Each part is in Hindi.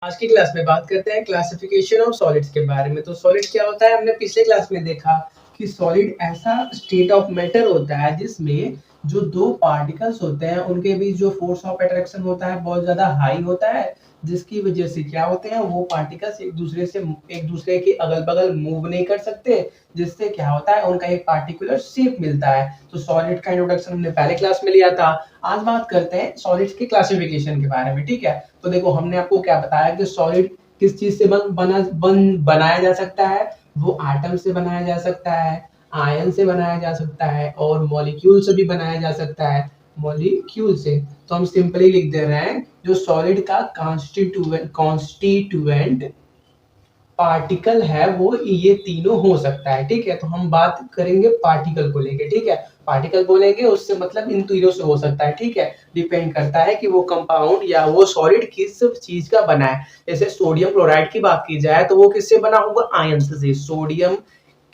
आज की क्लास में बात करते हैं क्लासिफिकेशन ऑफ सॉलिड्स के बारे में। तो सॉलिड क्या होता है, हमने पिछले क्लास में देखा कि सॉलिड ऐसा स्टेट ऑफ मैटर होता है जिसमें जो दो पार्टिकल्स होते हैं उनके बीच जो फोर्स ऑफ अट्रैक्शन होता है बहुत ज्यादा हाई होता है, जिसकी वजह से क्या होते हैं वो पार्टिकल्स एक दूसरे के अगल बगल मूव नहीं कर सकते, जिससे क्या होता है उनका एक पार्टिकुलर शेप मिलता है। तो सॉलिड का इंट्रोडक्शन हमने पहले क्लास में लिया था। आज बात करते हैं सॉलिड्स के क्लासिफिकेशन के बारे में। ठीक है, तो देखो हमने आपको क्या बताया कि सॉलिड किस चीज से बनाया जा सकता है। वो एटम से बनाया जा सकता है, आयन से बनाया जा सकता है और मॉलिक्यूल से भी बनाया जा सकता है। मॉलिक्यूल से तो हम सिंपली लिख दे रहे हैं जो सॉलिड का कॉन्स्टिट्यूएंट पार्टिकल है वो ये तीनों हो सकता है। ठीक है, तो हम बात करेंगे पार्टिकल को लेके। ठीक है, पार्टिकल बोलेंगे उससे मतलब इन तीनों से हो सकता है। ठीक है, डिपेंड करता है कि वो कंपाउंड या वो सॉलिड किस चीज का बना है। जैसे सोडियम क्लोराइड की बात की जाए तो वो किससे बना होगा, आयन से। सोडियम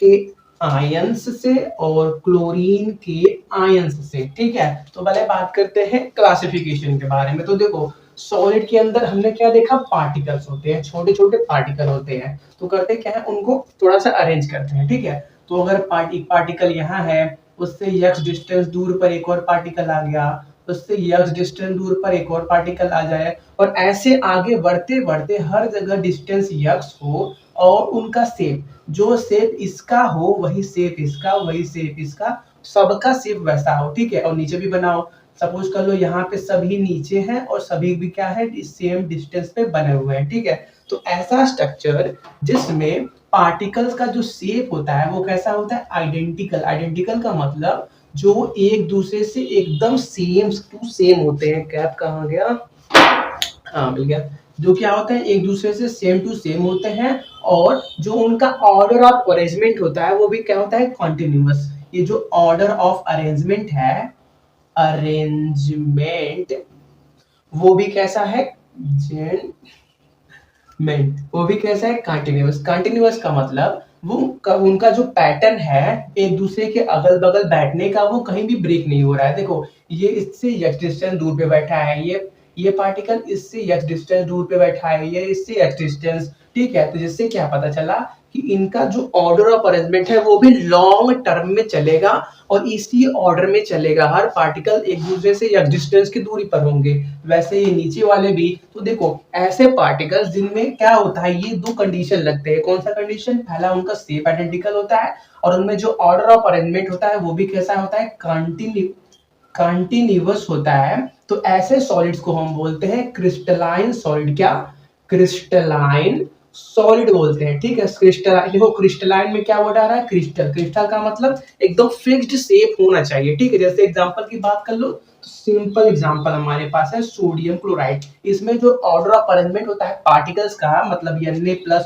के आयंस से और क्लोरीन के आयंस से। ठीक है, तो पहले बात करते हैं क्लासिफिकेशन के बारे में। तो देखो सॉलिड के अंदर हमने क्या देखा, पार्टिकल्स होते हैं, छोटे छोटे पार्टिकल होते हैं। तो करते क्या है, उनको थोड़ा सा अरेंज करते हैं। ठीक है, तो अगर पार्टिकल यहाँ है, उससे यक्स डिस्टेंस दूर पर एक और पार्टिकल आ गया, उससे यक्स डिस्टेंस दूर पर एक और पार्टिकल आ जाए, और ऐसे आगे बढ़ते बढ़ते हर जगह डिस्टेंस यक्स हो और उनका शेप, जो शेप इसका हो वही शेप इसका, वही शेप इसका, सबका शेप वैसा हो। ठीक है, और नीचे भी बनाओ। सपोज कर लो यहाँ पे सभी नीचे हैं और सभी भी क्या है, सेम डिस्टेंस पे बने हुए हैं। ठीक है, तो ऐसा स्ट्रक्चर जिसमें पार्टिकल्स का जो शेप होता है वो कैसा होता है, आइडेंटिकल। आइडेंटिकल का मतलब जो एक दूसरे से एकदम सेम टू सेम होते हैं। कैप कहाँ गया, हाँ मिल गया। जो क्या होते हैं एक दूसरे से सेम टू सेम होते हैं, और जो उनका ऑर्डर ऑफ अरेंजमेंट होता है वो भी क्या होता है, कॉन्टिन्यूअस। ये जो ऑर्डर ऑफ अरेंजमेंट है, अरेंजमेंट, वो भी कैसा है, वो भी कैसा है, कंटिन्यूअस। कंटिन्यूअस का मतलब वो उनका जो पैटर्न है एक दूसरे के अगल बगल बैठने का, वो कहीं भी ब्रेक नहीं हो रहा है। देखो ये इससे x डिस्टेंस दूर पे बैठा है, ये पार्टिकल इससे x डिस्टेंस दूर पे बैठा है, ये इससे x डिस्टेंस। ठीक है, तो जिससे क्या पता चला कि इनका जो ऑर्डर ऑफ अरेंजमेंट है वो भी लॉन्ग टर्म में चलेगा और इसी ऑर्डर में चलेगा। हर पार्टिकल एक दूसरे से x डिस्टेंस की दूरी पर होंगे, वैसे ये नीचे वाले भी। तो देखो ऐसे पार्टिकल्स जिनमें क्या होता है, ये दो कंडीशन लगते हैं। कौन सा कंडीशन, पहला उनका शेप आइडेंटिकल होता है और उनमें जो ऑर्डर ऑफ अरेंजमेंट होता है वो भी कैसा होता है, कंटिन्यूअस होता है। तो ऐसे सॉलिड्स को हम बोलते हैं क्रिस्टलाइन सॉलिड। क्या, क्रिस्टलाइन सॉलिड बोलते हैं। ठीक है, क्रिस्टलाइन, देखो क्रिस्टलाइन में क्या वर्ड आ रहा है, क्रिस्टल। क्रिस्टल का मतलब एकदम फिक्स्ड शेप होना चाहिए। ठीक है, जैसे एग्जांपल की बात कर लो तो सिंपल एग्जांपल हमारे पास है सोडियम क्लोराइड। इसमें जो ऑर्डर ऑफ अरेंजमेंट होता है पार्टिकल्स का, मतलब Na+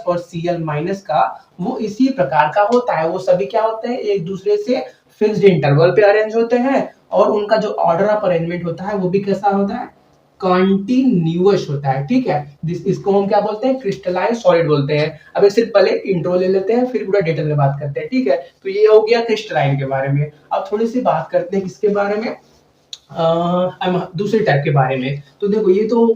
और Cl- का, वो इसी प्रकार का होता है। वो सभी क्या होते हैं, एक दूसरे से फिक्स्ड इंटरवल पे अरेंज होते हैं, और उनका जो ऑर्डर ऑफ अरेंजमेंट होता है वो भी कैसा होता है, कंटिन्यूअस होता है। ठीक है, इसको हम क्या बोलते हैं, क्रिस्टलाइन सॉलिड बोलते हैं। अब सिर्फ पहले इंट्रो ले लेते हैं फिर पूरा डिटेल में बात करते हैं। ठीक है, तो ये हो गया क्रिस्टलाइन के बारे में। अब थोड़ी सी बात करते हैं किसके बारे में, दूसरे टाइप के बारे में। तो देखो ये तो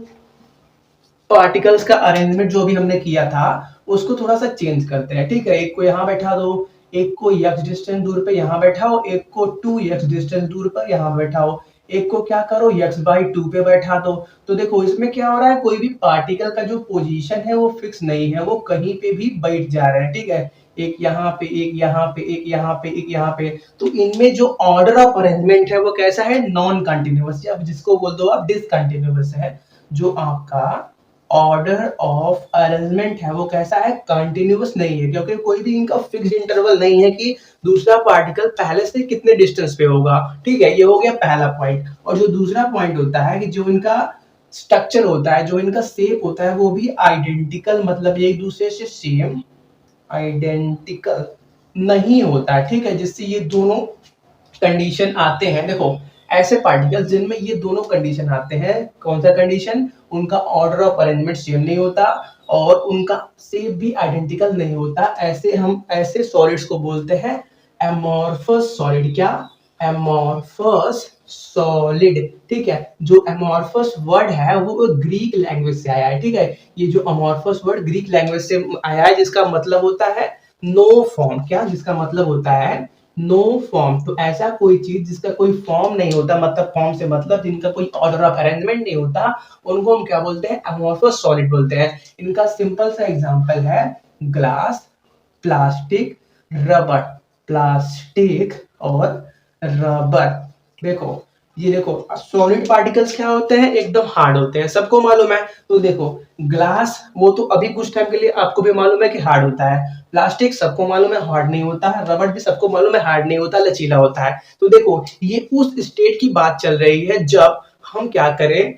पार्टिकल्स का अरेंजमेंट जो भी हमने किया था उसको थोड़ा सा चेंज करते हैं। ठीक है, एक को यहाँ बैठा दो, एक को x डिस्टेंस दूर पे यहाँ बैठाओ, एक को 2x डिस्टेंस दूर पर यहाँ बैठाओ, एक को क्या करो x/2 पे बैठा दो। तो देखो इसमें क्या हो रहा है, कोई भी पार्टिकल का जो पोजीशन है वो फिक्स नहीं है, वो कहीं पे भी बैठ जा रहा है। ठीक है, एक यहाँ पे, एक यहाँ पे, एक यहाँ पे, एक यहाँ पे। तो इनमें जो ऑर्डर ऑफ अरेंजमेंट है वो कैसा है, नॉन कंटिन्यूअस, या जिसको बोल दो आप डिसकंटिन्यूअस है। जो आपका ऑर्डर ऑफ अरेंजमेंट है वो कैसा है, कंटिन्यूअस नहीं है, क्योंकि कोई भी इनका फिक्स्ड इंटरवल नहीं है कि दूसरा पार्टिकल पहले से कितने डिस्टेंस पे होगा। ठीक है, ये हो गया पहला पॉइंट। और जो दूसरा पॉइंट होता है कि जो इनका स्ट्रक्चर होता है, जो इनका शेप होता है वो भी आइडेंटिकल, मतलब एक दूसरे से सेम आइडेंटिकल नहीं होता है। ठीक है, जिससे ये दोनों कंडीशन आते हैं। देखो ऐसे पार्टिकल्स जिनमें ये दोनों कंडीशन आते हैं, कौन सा कंडीशन, उनका ऑर्डर ऑफ अरेंजमेंट सेम नहीं होता और उनका शेप भी आइडेंटिकल नहीं होता, ऐसे हम ऐसे सॉलिड्स को बोलते हैं एमॉर्फस सॉलिड। क्या, एमॉर्फस सॉलिड, ठीक है। जो एमॉर्फस वर्ड है वो ग्रीक लैंग्वेज से आया है, ठीक है। ये जो अमॉर्फस वर्ड ग्रीक लैंग्वेज से आया है, जिसका मतलब होता है नो फॉर्म। क्या? जिसका मतलब होता है नो फॉर्म। तो ऐसा कोई चीज जिसका कोई फॉर्म नहीं होता, मतलब फॉर्म से मतलब जिनका कोई ऑर्डर ऑफ अरेंजमेंट नहीं होता, उनको हम क्या बोलते हैं? अमॉर्फस सॉलिड बोलते हैं। इनका सिंपल सा एग्जांपल है ग्लास, प्लास्टिक, रबर। प्लास्टिक और रबर। देखो, ये देखो सॉलिड पार्टिकल्स क्या होते हैं? एकदम हार्ड होते हैं, सबको मालूम है। तो देखो ग्लास, वो तो अभी कुछ टाइम के लिए आपको भी मालूम है कि हार्ड होता है। प्लास्टिक सबको मालूम है हार्ड नहीं होता है। रबर भी सबको मालूम है हार्ड नहीं होता, लचीला होता है। तो देखो ये उस स्टेट की बात चल रही है जब हम क्या करें,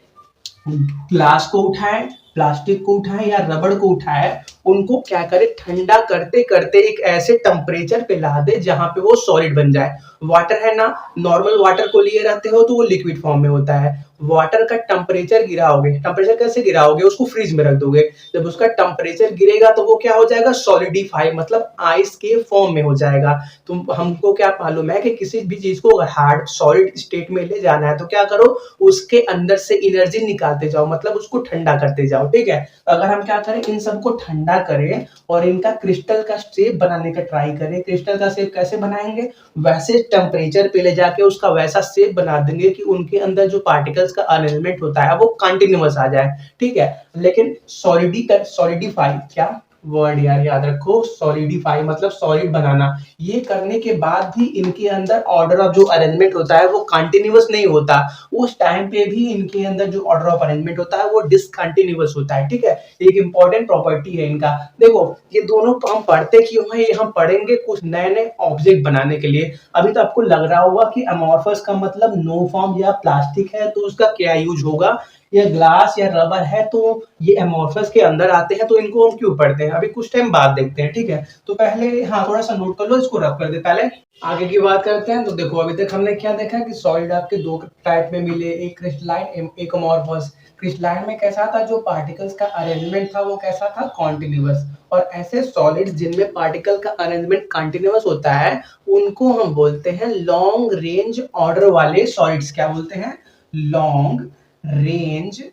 ग्लास को उठाएं, प्लास्टिक को उठाएं या रबड़ को उठाएं, उनको क्या करें, ठंडा करते करते एक ऐसे टेम्परेचर पे ला दे जहां पे वो सॉलिड बन जाए। वाटर है ना, नॉर्मल वाटर को लिए रहते हो तो वो लिक्विड फॉर्म में होता है। वाटर का टेम्परेचर गिराओगे, टेम्परेचर कैसे गिराओगे? उसको फ्रिज में रख दोगे। जब उसका टेम्परेचर गिरेगा तो वो क्या हो जाएगा? सॉलिडिफाई, मतलब आइस के फॉर्म में हो जाएगा। तो हमको क्या मालूम है कि किसी भी चीज को हार्ड सॉलिड स्टेट में ले जाना है तो क्या करो, उसके अंदर से एनर्जी निकालते जाओ, मतलब उसको ठंडा करते जाओ, ठीक है। अगर हम क्या करें, इन सबको ठंडा करें और इनका क्रिस्टल का शेप बनाने का ट्राई करें। क्रिस्टल का शेप कैसे बनाएंगे? वैसे टेम्परेचर पे ले जाके उसका वैसा शेप बना देंगे कि उनके अंदर जो पार्टिकल्स का अरेंजमेंट होता है वो कंटिन्यूअस आ जाए, ठीक है। लेकिन सॉलिडिफाई, क्या वर्ड यार, याद रखो, सॉलिडिफाई मतलब सॉलिड बनाना। ये करने के बाद भी इनके अंदर ऑर्डर ऑफ जो अरेंजमेंट होता है वो कंटिन्यूअस नहीं होता। उस टाइम पे भी इनके अंदर जो ऑर्डर ऑफ अरेंजमेंट होता है वो डिसकंटिन्यूअस होता है, ठीक है। एक इंपॉर्टेंट प्रॉपर्टी है इनका। देखो ये दोनों हम पढ़ते क्यों है, ये हम पढ़ेंगे कुछ नए नए ऑब्जेक्ट बनाने के लिए। अभी तो आपको लग रहा होगा कि अमॉर्फस का मतलब नो फॉर्म या प्लास्टिक है तो उसका क्या यूज होगा, या ग्लास या रबर है तो ये एमोर्फस के अंदर आते हैं तो इनको हम क्यों पढ़ते हैं, अभी कुछ टाइम बाद देखते हैं, ठीक है। तो पहले हाँ थोड़ा सा नोट कर लो, इसको रफ कर दे पहले, आगे की बात करते हैं। तो देखो अभी तक हमने क्या देखा कि सॉलिड आपके दो टाइप में मिले, एक क्रिस्टलाइन एक अमॉर्फस। क्रिस्टलाइन में कैसा था, जो पार्टिकल्स का अरेंजमेंट था वो कैसा था, कॉन्टिन्यूअस। और ऐसे सॉलिड्स जिनमें पार्टिकल का अरेंजमेंट कंटिन्यूअस होता है उनको हम बोलते हैं लॉन्ग रेंज ऑर्डर वाले सॉलिड्स। क्या बोलते हैं? लॉन्ग रेंज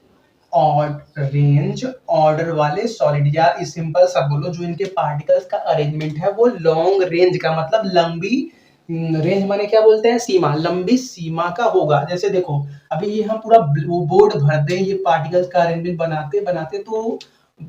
रेंज ऑर्डर वाले सॉलिड। या इस सिंपल सा बोलो, जो इनके पार्टिकल्स का अरेंजमेंट है वो लॉन्ग रेंज का मतलब लंबी रेंज माने क्या बोलते हैं, सीमा, लंबी सीमा का होगा। जैसे देखो अभी ये हम पूरा बोर्ड भर दें, ये पार्टिकल्स का अरेंजमेंट बनाते बनाते तो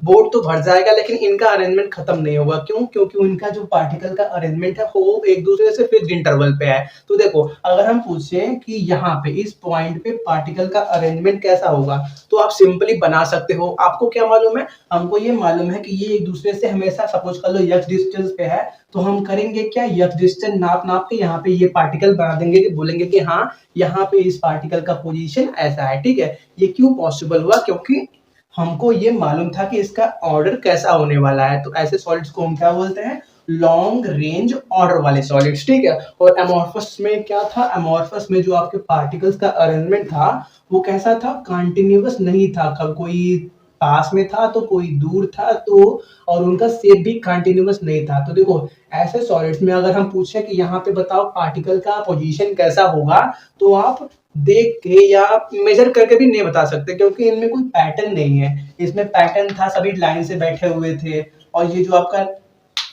बोर्ड तो भर जाएगा लेकिन इनका अरेंजमेंट खत्म नहीं होगा। क्यों? क्योंकि उनका जो पार्टिकल का अरेंजमेंट है वो एक दूसरे से फिक्स्ड इंटरवल पे है। तो देखो अगर हम पूछें कि यहाँ पे इस पॉइंट पे पार्टिकल का अरेंजमेंट कैसा होगा तो आप सिंपली बना सकते हो। आपको क्या मालूम है? हमको ये मालूम है कि ये एक दूसरे से हमेशा, सपोज कर लो यक्स डिस्टेंस पे है, तो हम करेंगे क्या, यक्स डिस्टेंस नाप नाप के यहाँ पे ये पार्टिकल बना देंगे कि बोलेंगे कि हाँ यहाँ पे इस पार्टिकल का पोजीशन ऐसा है, ठीक है। ये क्यों पॉसिबल हुआ? क्योंकि हमको ये मालूम था कि इसका ऑर्डर कैसा होने वाला है। तो ऐसे सॉलिड्स को हम क्या बोलते हैं, लॉन्ग रेंज ऑर्डर वाले सॉलिड्स, ठीक है। और एमॉर्फस में क्या था, एमॉर्फस में जो आपके पार्टिकल्स का अरेंजमेंट था वो कैसा था, कंटिन्यूअस नहीं था। कब कोई पास में था तो कोई दूर था, तो और उनका शेप भी कंटिन्यूअस नहीं था। तो देखो ऐसे सॉलिड्स में अगर हम पूछे कि यहाँ पे बताओ पार्टिकल का पोजीशन कैसा होगा, तो आप देख के या आप मेजर करके भी नहीं बता सकते क्योंकि इनमें कोई पैटर्न नहीं है। इसमें पैटर्न था, सभी लाइन से बैठे हुए थे। और ये जो आपका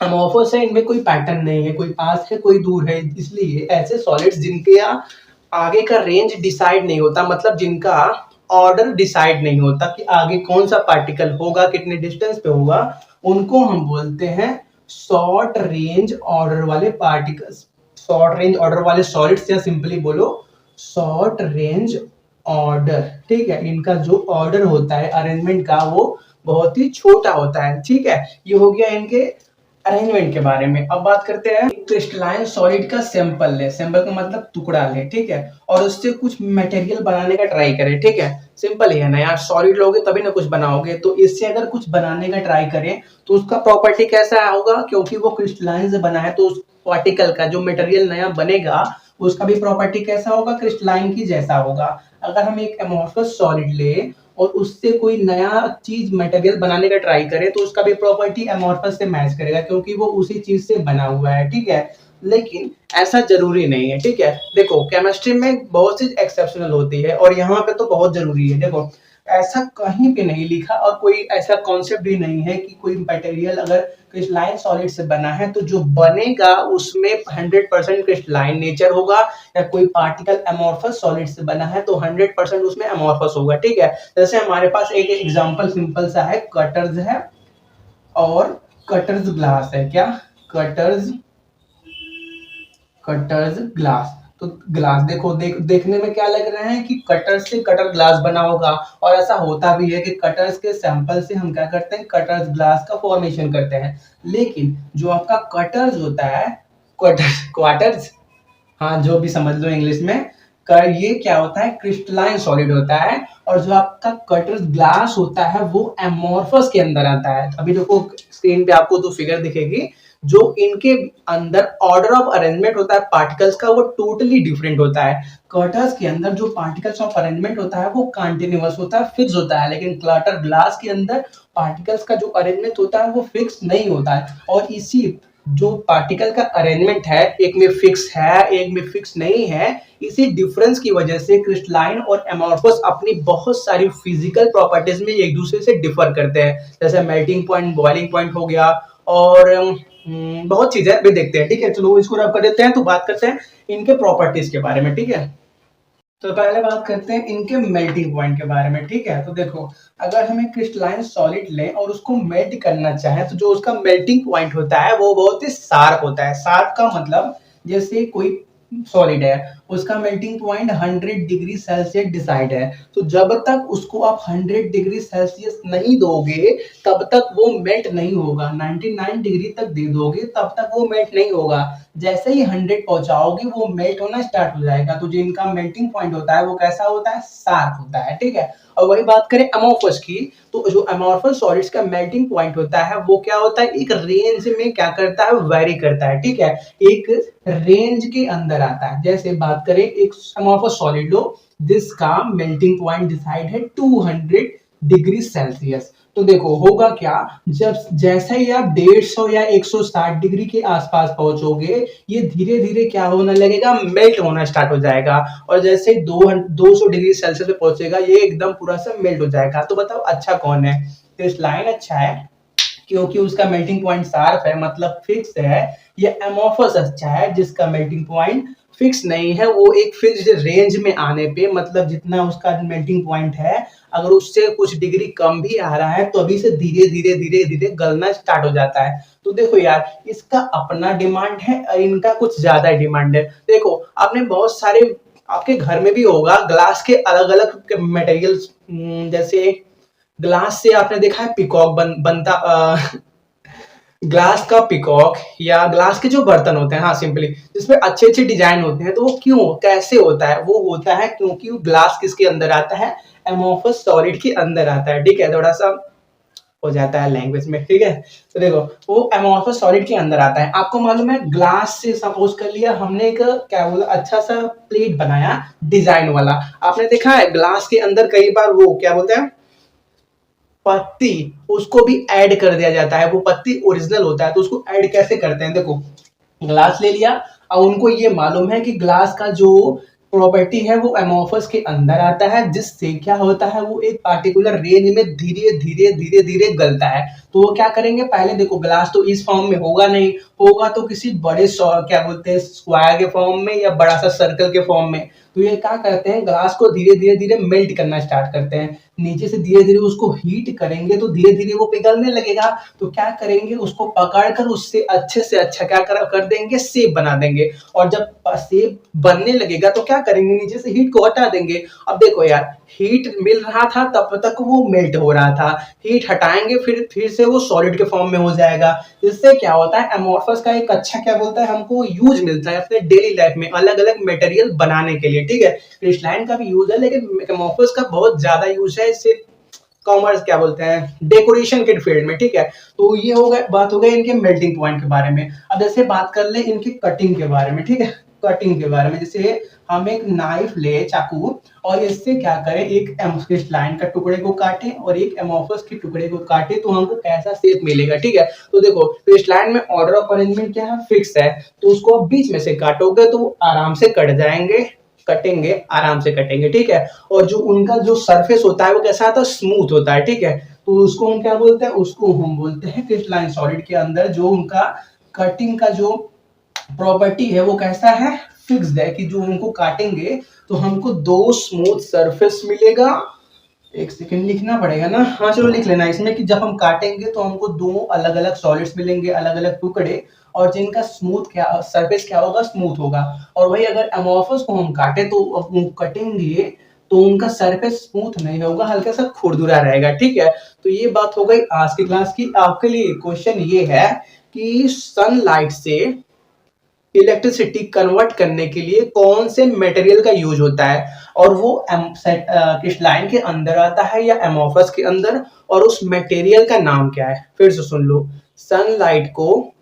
अमॉर्फस है इनमें कोई पैटर्न नहीं है, कोई पास है कोई दूर है। इसलिए ऐसे सॉलिड्स जिनके आगे का रेंज डिसाइड नहीं होता, मतलब जिनका ऑर्डर डिसाइड नहीं होता कि आगे कौन सा पार्टिकल होगा, कितने डिस्टेंस पे होगा, उनको हम बोलते हैं शॉर्ट रेंज ऑर्डर वाले पार्टिकल्स, शॉर्ट रेंज ऑर्डर वाले सॉलिड्स, या सिंपली बोलो शॉर्ट रेंज ऑर्डर, ठीक है। इनका जो ऑर्डर होता है अरेंजमेंट का वो बहुत ही छोटा होता है, ठीक है। ये हो गया इनके अरेंजमेंट के बारे में। अब बात करते हैं क्रिस्टलाइन सॉलिड का सैंपल ले, सैंपल का मतलब टुकड़ा ले, ठीक है, और उससे कुछ मटेरियल बनाने का ट्राई करें, ठीक है। सिंपल ही है ना यार, सॉलिड लोगे तभी ना कुछ बनाओगे। तो इससे अगर कुछ बनाने का ट्राई करें तो उसका प्रॉपर्टी कैसा होगा, क्योंकि वो क्रिस्टलाइन से बना है तो उस पार्टिकल का जो मटेरियल नया बनेगा उसका भी प्रॉपर्टी कैसा होगा, क्रिस्टलाइन की जैसा होगा। अगर हम एक अमॉर्फस सॉलिड ले और उससे कोई नया चीज मटेरियल बनाने का ट्राई करे तो उसका भी प्रॉपर्टी अमॉर्फस से मैच करेगा क्योंकि वो उसी चीज से बना हुआ है, ठीक है। लेकिन ऐसा जरूरी नहीं है, ठीक है। देखो केमिस्ट्री में बहुत सी एक्सेप्शनल होती है और यहाँ पे तो बहुत जरूरी है। देखो ऐसा कहीं पे नहीं लिखा और कोई ऐसा कॉन्सेप्ट भी नहीं है कि कोई मटेरियल अगर क्रिस्टलाइन सॉलिड से बना है तो जो बनेगा उसमें 100% क्रिस्टलाइन नेचर होगा, या कोई पार्टिकल अमॉर्फस सॉलिड से बना है तो 100% उसमें अमॉर्फस होगा, ठीक है। जैसे हमारे पास एक एग्जांपल सिंपल सा है, कटर्स है और कटर्स ग्लास है। क्या? Cutters cutters glass. तो ग्लास देखो देखने में क्या लग रहा है कि कटर से कटर ग्लास बना होगा, और ऐसा होता भी है कि कटर्स के सैंपल से हम क्या करते हैं, कटर्स ग्लास का फॉर्मेशन करते हैं। लेकिन जो आपका कटर्स होता है, क्वार्टर्स, हाँ जो भी समझ लो इंग्लिश में, कर ये क्या होता है, क्रिस्टलाइन सॉलिड होता है। और जो आपका कटर्स ग्लास होता है वो एमोर्फस के अंदर आता है। अभी देखो स्क्रीन पे आपको तो फिगर दिखेगी, जो इनके अंदर ऑर्डर ऑफ अरेंजमेंट होता है पार्टिकल्स का वो टोटली डिफरेंट होता है। कटर्स के अंदर जो पार्टिकल्स ऑफ अरेंजमेंट होता है वो कंटिन्यूअस होता है, फिक्स होता है, लेकिन क्लटर ग्लास के अंदर पार्टिकल्स का जो अरेंजमेंट होता है वो फिक्स नहीं होता है। और इसी जो पार्टिकल का अरेंजमेंट है, एक में फिक्स है एक में फिक्स नहीं है, इसी डिफरेंस की वजह से क्रिस्टलाइन और एमॉर्फस अपनी बहुत सारी फिजिकल प्रॉपर्टीज में एक दूसरे से डिफर करते हैं। जैसे मेल्टिंग पॉइंट, बॉइलिंग पॉइंट हो गया, और बहुत चीजें भी देखते हैं, ठीक है। चलो इसको रब कर देते हैं, तो बात करते हैं इनके प्रॉपर्टीज के बारे में, ठीक है। तो पहले बात करते हैं इनके मेल्टिंग पॉइंट के बारे में, ठीक है। तो देखो अगर हमें क्रिस्टलाइन सॉलिड लें और उसको मेल्ट करना चाहें तो जो उसका मेल्टिंग पॉइंट होता है वो बहुत ही शार्प होता है। शार्प का मतलब जैसे कोई सॉलिड है, उसका melting point 100 degree Celsius decide है, तो जब तक उसको आप 100 डिग्री सेल्सियस नहीं दोगे तब तक वो मेल्ट नहीं होगा। 99 डिग्री तक दे दोगे तब तक वो मेल्ट नहीं होगा। जैसे ही 100 पहुंचाओगे वो मेल्ट होना स्टार्ट हो जाएगा। तो जिनका मेल्टिंग पॉइंट होता है वो कैसा होता है, शार्प होता है, ठीक है। और वही बात करें अमोर्फस की, तो जो अमोर्फस सॉलिड्स का मेल्टिंग पॉइंट होता है वो क्या होता है, एक रेंज में क्या करता है, वेरी करता है, ठीक है। एक रेंज के अंदर आता है। जैसे बात करें एक अमोर्फस सॉलिड लो जिसका मेल्टिंग पॉइंट डिसाइड है 200 डिग्री सेल्सियस। तो देखो होगा क्या, जब जैसे ही आप 150 या 160 डिग्री के आसपास पहुंचोगे ये धीरे धीरे क्या होने लगेगा, मेल्ट होना स्टार्ट हो जाएगा। और जैसे 200 डिग्री सेल्सियस पे पहुंचेगा ये एकदम पूरा सा मेल्ट हो जाएगा। तो बताओ अच्छा कौन है, तो इस लाइन अच्छा है क्योंकि उसका मेल्टिंग पॉइंट शार्प है, मतलब फिक्स है। ये एमोर्फस अच्छा है जिसका मेल्टिंग पॉइंट फिक्स नहीं है, वो एक फिक्स्ड रेंज में आने पे, मतलब जितना उसका मेल्टिंग पॉइंट है अगर उससे कुछ डिग्री कम भी आ रहा है तो अभी से धीरे धीरे धीरे धीरे गलना स्टार्ट हो जाता है। तो देखो यार इसका अपना डिमांड है और इनका कुछ ज्यादा डिमांड है। देखो आपने बहुत सारे, आपके घर में भी होगा ग्लास के अलग अलग मटेरियल्स, जैसे ग्लास से आपने देखा है पिकॉक बनता, ग्लास का पिकॉक या ग्लास के जो बर्तन होते हैं, हाँ सिंपली जिसमें अच्छे अच्छे डिजाइन होते हैं, तो वो क्यों कैसे होता है, वो होता है क्योंकि वो ग्लास किसके अंदर आता है, एमोर्फस सॉलिड के अंदर आता है, ठीक है। थोड़ा सा हो जाता है लैंग्वेज में, ठीक है। तो देखो वो एमोर्फस सॉलिड के अंदर आता है। आपको मालूम है ग्लास से सपोज कर लिया हमने एक क्या बोला अच्छा सा प्लेट बनाया डिजाइन वाला, आपने देखा है ग्लास के अंदर कई बार वो क्या बोलते हैं, पत्ती, उसको भी ऐड कर दिया जाता है। वो पत्ती ओरिजिनल होता है तो उसको ऐड कैसे करते हैं, देखो ग्लास ले लिया और उनको ये मालूम है कि ग्लास का जो प्रॉपर्टी है वो एमोर्फस के अंदर आता है, जिससे क्या होता है वो एक पार्टिकुलर रेंज में धीरे धीरे धीरे धीरे गलता है। तो वो क्या करेंगे, पहले देखो ग्लास तो इस फॉर्म में होगा नहीं, होगा तो किसी बड़े क्या बोलते हैं स्क्वायर के फॉर्म में या बड़ा सा सर्कल के फॉर्म में। तो ये क्या करते हैं, ग्लास को धीरे धीरे धीरे मेल्ट करना स्टार्ट करते हैं, नीचे से धीरे धीरे उसको हीट करेंगे तो धीरे धीरे वो पिघलने लगेगा। तो क्या करेंगे, उसको पकड़कर उससे अच्छे से अच्छा क्या कर देंगे, शेप बना देंगे। और जब शेप बनने लगेगा तो क्या करेंगे, नीचे से हीट को हटा देंगे। अब देखो यार हीट मिल रहा था तब तक वो मेल्ट हो रहा था, हीट हटाएंगे फिर से वो सॉलिड के फॉर्म में हो जाएगा। इससे क्या होता है, एमोर्फस का एक अच्छा क्या बोलता है हमको यूज मिलता है अपने डेली लाइफ में अलग अलग मटेरियल बनाने के लिए, ठीक है। क्रिस्टलाइन का भी यूज है लेकिन एमोर्फस का बहुत ज्यादा यूज है, इससे कॉमर्स क्या बोलते हैं डेकोरेशन के फील्ड में, ठीक है। तो ये हो गया, बात हो गई इनके मेल्टिंग पॉइंट के बारे में। अब जैसे बात कर ले इनकी कटिंग के बारे में, ठीक है, कटिंग के बारे में। जैसे हम एक नाइफ ले, चाकू, और इससे क्या करें, एक क्रिस्टलाइन का टुकड़े को काटे और एक एमोर्फस के टुकड़े को काटे, तो हमको कैसा शेप मिलेगा, ठीक है। तो देखो क्रिस्टलाइन में ऑर्डर ऑफ अरेंजमेंट क्या है, फिक्स है, तो उसको आप बीच में से काटोगे तो वो आराम से कट जाएंगे, कटेंगे, आराम से कटेंगे, ठीक है। और जो उनका जो सरफेस होता है वो कैसा आता है, स्मूथ होता है, ठीक है। तो उसको हम क्या बोलते हैं, उसको हम बोलते हैं क्रिस्टलाइन सॉलिड के अंदर जो उनका कटिंग का जो प्रॉपर्टी है वो कैसा है, फिक्स्ड है, कि जो उनको काटेंगे तो हमको दो स्मूथ सरफेस मिलेगा। एक सेकंड लिखना पड़ेगा ना, हाँ चलो लिख लेना इसमें, कि जब हम काटेंगे तो हमको दो अलग अलग सॉलिड्स मिलेंगे, अलग अलग टुकड़े, और जिनका स्मूथ क्या सरफेस क्या होगा, स्मूथ होगा। और वही अगर एमोर्फस को हम काटे तो कटेंगे तो उनका सरफेस स्मूथ नहीं होगा, हल्का सा खुरदुरा रहेगा, ठीक है। तो ये बात हो गई आज की क्लास की। आपके लिए क्वेश्चन ये है कि सनलाइट से इलेक्ट्रिसिटी कन्वर्ट करने के लिए कौन से मटेरियल का यूज होता है, और वो क्रिस्टलाइन के अंदर आता है या एमोर्फस के अंदर, और उस मटेरियल का नाम क्या है। फिर से सुन लो, सनलाइट को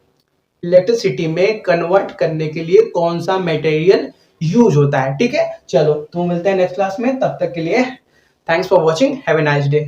इलेक्ट्रिसिटी में कन्वर्ट करने के लिए कौन सा मटेरियल यूज होता है, ठीक है। चलो तो मिलते हैं नेक्स्ट क्लास में, तब तक के लिए thanks for watching, have a nice day.